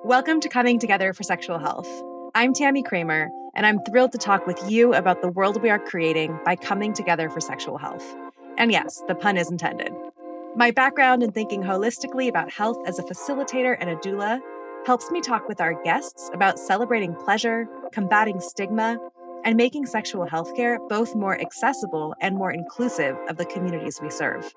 Welcome to Coming Together for Sexual Health. I'm Tammy Kramer, and I'm thrilled to talk with you about the world we are creating by coming together for sexual health. And yes, the pun is intended. My background in thinking holistically about health as a facilitator and a doula helps me talk with our guests about celebrating pleasure, combating stigma, and making sexual health care both more accessible and more inclusive of the communities we serve.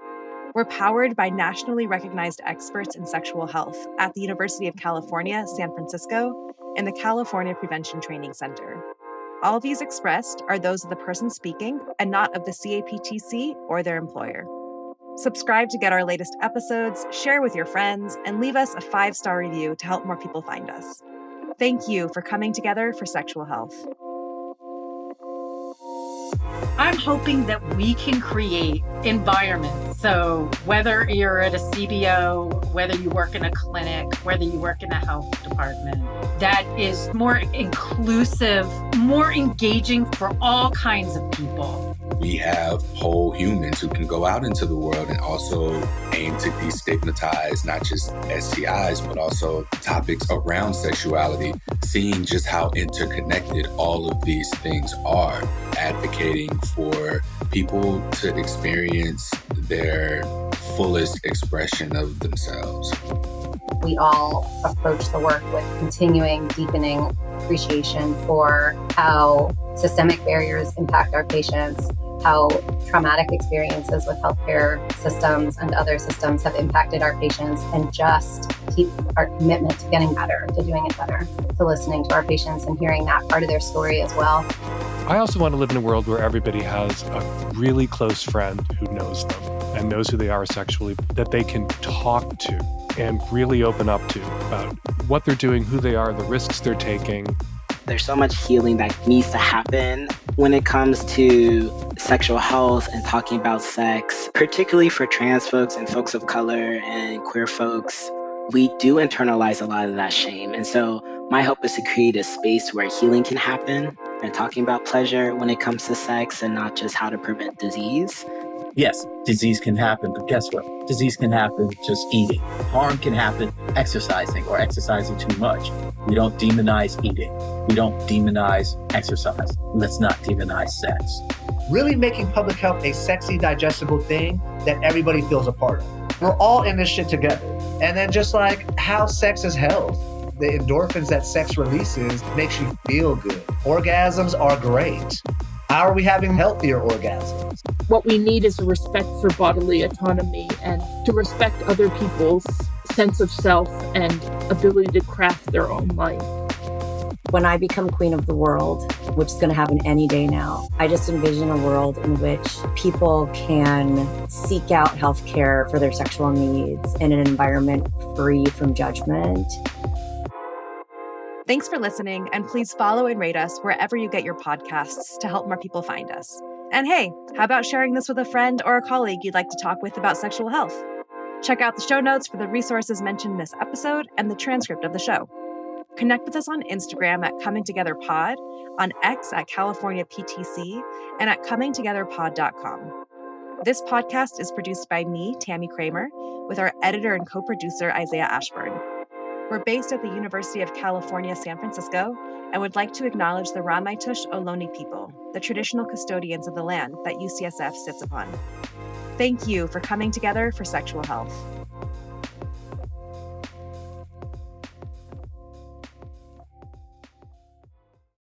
We're powered by nationally recognized experts in sexual health at the University of California, San Francisco, and the California Prevention Training Center. All views expressed are those of the person speaking and not of the CAPTC or their employer. Subscribe to get our latest episodes, share with your friends, and leave us a 5-star review to help more people find us. Thank you for coming together for sexual health. I'm hoping that we can create environments. So whether you're at a CBO, whether you work in a clinic, whether you work in a health department, that is more inclusive, more engaging for all kinds of people. We have whole humans who can go out into the world and also aim to destigmatize not just STIs, but also topics around sexuality, seeing just how interconnected all of these things are, advocating for people to experience their fullest expression of themselves. We all approach the work with continuing, deepening appreciation for how systemic barriers impact our patients, how traumatic experiences with healthcare systems and other systems have impacted our patients, and just keep our commitment to getting better, to doing it better, to listening to our patients and hearing that part of their story as well. I also want to live in a world where everybody has a really close friend who knows them and knows who they are sexually, that they can talk to and really open up to about what they're doing, who they are, the risks they're taking. There's so much healing that needs to happen when it comes to sexual health and talking about sex, particularly for trans folks and folks of color and queer folks. We do internalize a lot of that shame. And so my hope is to create a space where healing can happen and talking about pleasure when it comes to sex and not just how to prevent disease. Yes, disease can happen, but guess what? Disease can happen just eating. Harm can happen exercising or exercising too much. We don't demonize eating. We don't demonize exercise. Let's not demonize sex. Really making public health a sexy, digestible thing that everybody feels a part of. We're all in this shit together. And then just like how sex is health, the endorphins that sex releases makes you feel good. Orgasms are great. How are we having healthier orgasms? What we need is a respect for bodily autonomy and to respect other people's sense of self and ability to craft their own life. When I become queen of the world, which is going to happen any day now, I just envision a world in which people can seek out healthcare for their sexual needs in an environment free from judgment. Thanks for listening, and please follow and rate us wherever you get your podcasts to help more people find us. And hey, how about sharing this with a friend or a colleague you'd like to talk with about sexual health? Check out the show notes for the resources mentioned in this episode and the transcript of the show. Connect with us on Instagram at Coming Together Pod, on X at California PTC, and at comingtogetherpod.com. This podcast is produced by me, Tammy Kramer, with our editor and co-producer, Isaiah Ashburn. We're based at the University of California, San Francisco, and would like to acknowledge the Ramaytush Ohlone people, the traditional custodians of the land that UCSF sits upon. Thank you for coming together for sexual health.